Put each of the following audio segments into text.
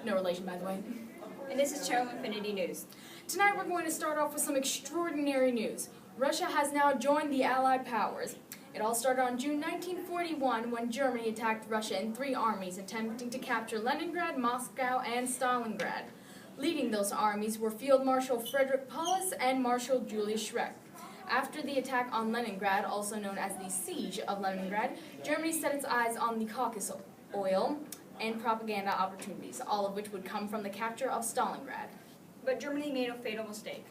No relation, by the way. And this is Channel Infinity News. Tonight we're going to start off with some extraordinary news. Russia has now joined the Allied powers. It all started on June 1941 when Germany attacked Russia in 3 armies, attempting to capture Leningrad, Moscow, and Stalingrad. Leading those armies were Field Marshal Frederick Paulus and Marshal Julius Schreck. After the attack on Leningrad, also known as the Siege of Leningrad, Germany set its eyes on the Caucasus oil and propaganda opportunities, all of which would come from the capture of Stalingrad. But Germany made a fatal mistake.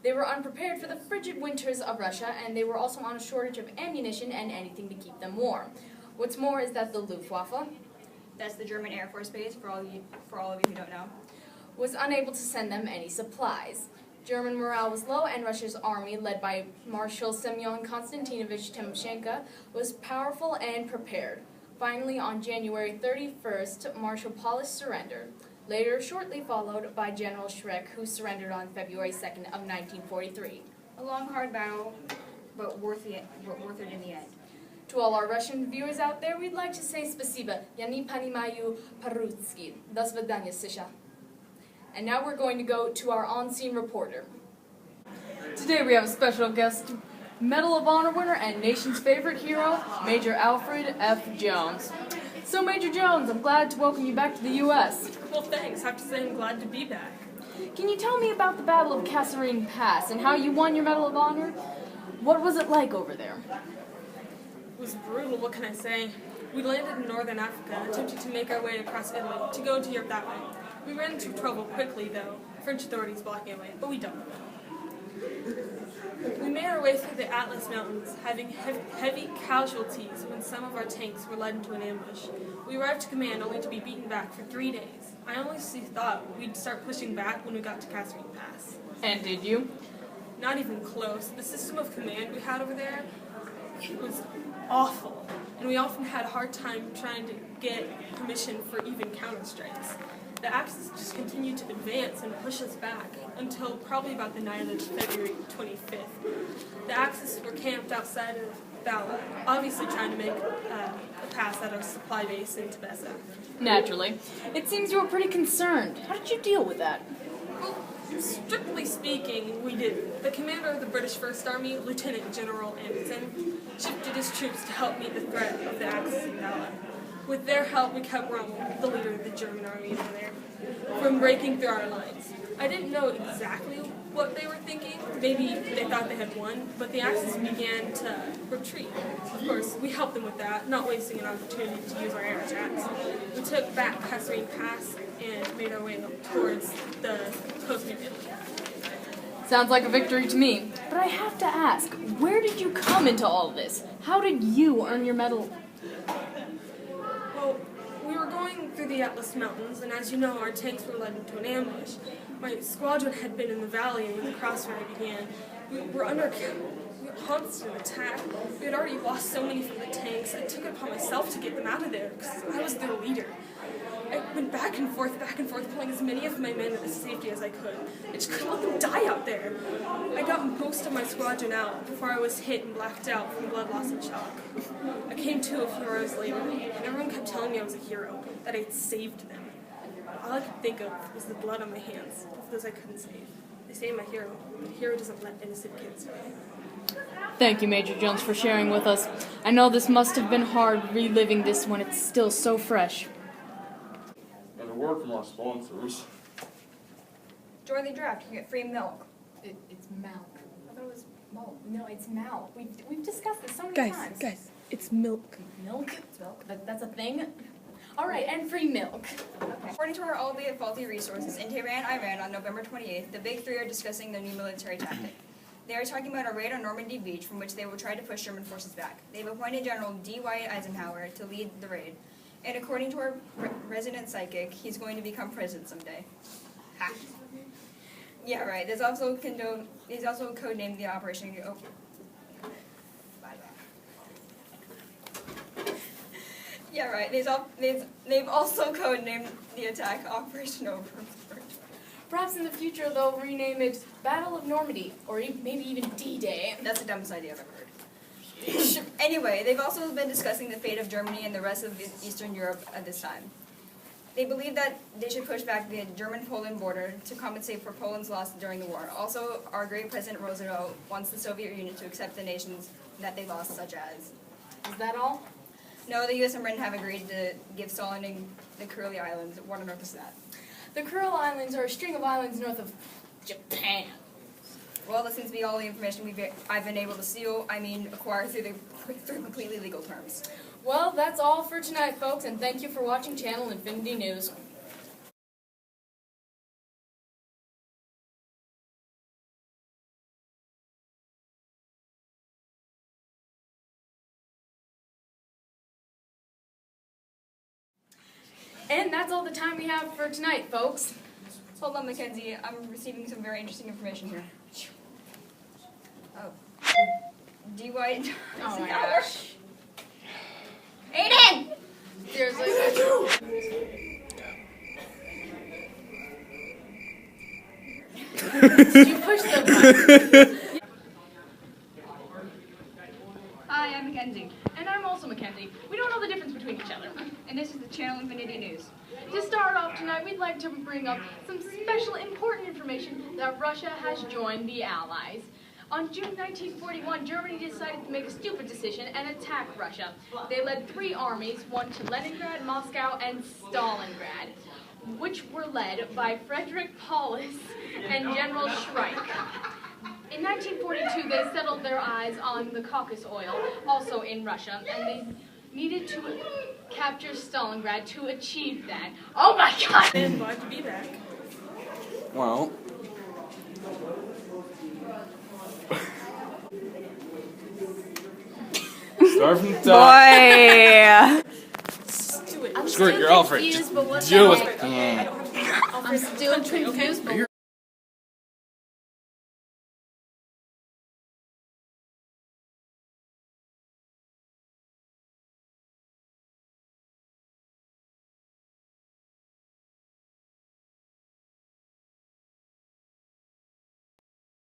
They were unprepared for the frigid winters of Russia, and they were also on a shortage of ammunition and anything to keep them warm. What's more is that the Luftwaffe, that's the German Air Force Base, for all of you who don't know, was unable to send them any supplies. German morale was low, and Russia's army, led by Marshal Semyon Konstantinovich Timoshenko, was powerful and prepared. Finally, on January 31st, Marshal Paulus surrendered. Later, shortly followed by General Schreck, who surrendered on February 2nd of 1943. A long, hard battle, but worth it in the end. To all our Russian viewers out there, we'd like to say spasiba. Я не понимаю по-русски. До свидания, Sisha. And now we're going to go to our on-scene reporter. Today we have a special guest, Medal of Honor winner and nation's favorite hero, Major Alfred F. Jones. So, Major Jones, I'm glad to welcome you back to the U.S. Well, thanks. I have to say I'm glad to be back. Can you tell me about the Battle of Kasserine Pass and how you won your Medal of Honor? What was it like over there? It was brutal, what can I say? We landed in northern Africa, attempting to make our way across Italy, to go to Europe that way. We ran into trouble quickly, though, French authorities blocking our way, but we dealt with it. We made our way through the Atlas Mountains, having heavy casualties when some of our tanks were led into an ambush. We arrived to command only to be beaten back for 3 days. I honestly thought we'd start pushing back when we got to Kasserine Pass. And did you? Not even close. The system of command we had over there was awful, and we often had a hard time trying to get permission for even counterstrikes. The Axis just continued to advance and push us back until probably about the night of February 25th. The Axis were camped outside of Bala, obviously trying to make a pass at our supply base in Tebessa. Naturally. It seems you were pretty concerned. How did you deal with that? Well, strictly speaking, we did. The commander of the British First Army, Lieutenant General Anderson, shifted his troops to help meet the threat of the Axis in Bala. With their help, we kept Rommel, the leader of the German army over there, from breaking through our lines. I didn't know exactly what they were thinking. Maybe they thought they had won, but the Axis began to retreat. Of course, we helped them with that, not wasting an opportunity to use our air attacks. We took back Kasserine Pass and made our way towards the coast of Italy. Sounds like a victory to me. But I have to ask, where did you come into all of this? How did you earn your medal? Well, we were going through the Atlas Mountains, and as you know, our tanks were led into an ambush. My squadron had been in the valley when the crossfire began. We were under constant attack. We had already lost so many from the tanks. I took it upon myself to get them out of there, because I was their leader. I went back and forth, pulling as many of my men to safety as I could. I just couldn't let them die out there. I got most of my squadron out before I was hit and blacked out from blood loss and shock. I came to a few hours later, and everyone kept telling me I was a hero, that I had saved them. All I could think of was the blood on my hands, of those I couldn't save. They say I'm a hero, but a hero doesn't let innocent kids die. Thank you, Major Jones, for sharing with us. I know this must have been hard reliving this when it's still so fresh. And a word from our sponsors. Join the draft, you get free milk. It's milk. I thought it was milk. No, it's milk. We've discussed this so many times. Guys, it's milk. Milk? It's milk? That's a thing? All right, and free milk. Okay. According to all the faulty resources, in Tehran, Iran, on November 28th, the Big Three are discussing their new military tactic. They are talking about a raid on Normandy Beach from which they will try to push German forces back. They've appointed General D. Wyatt Eisenhower to lead the raid. And according to our resident psychic, he's going to become president someday. Ha. Yeah, right. He's also codenamed the operation. Oh. Yeah, right. They've also codenamed the attack Operation Overlord. Perhaps in the future they'll rename it Battle of Normandy, or maybe even D-Day. That's the dumbest idea I've ever heard. Anyway, they've also been discussing the fate of Germany and the rest of Eastern Europe at this time. They believe that they should push back the German-Poland border to compensate for Poland's loss during the war. Also, our great President Roosevelt wants the Soviet Union to accept the nations that they lost, such as... Is that all? No, the U.S. and Britain have agreed to give Stalin and the Kuril Islands. What on earth is that? The Kuril Islands are a string of islands north of Japan. Well, that seems to be all the information I've been able to acquire through completely legal terms. Well, that's all for tonight, folks, and thank you for watching Channel Infinity News. And that's all the time we have for tonight, folks. Hold on, Mackenzie. I'm receiving some very interesting information here. Oh. DY... Oh my gosh. Aiden! Seriously? You pushed the button. Hi, I'm Mackenzie, And I'm also Mackenzie. We don't know the difference between each other. and this is the Channel Infinity News. To start off tonight, we'd like to bring up some special important information that Russia has joined the Allies. On June 1941, Germany decided to make a stupid decision and attack Russia. They led 3 armies, one to Leningrad, Moscow, and Stalingrad, which were led by Frederick Paulus and General Schreik. In 1942, they settled their eyes on the Caucasus oil, also in Russia, and they needed to capture Stalingrad to achieve that. Oh my god! And glad to be back. Well. Start from the top. Just do it. I'm Screw it, still you're Alfred. confused, Just but what's deal that? with it. I'm still confused, but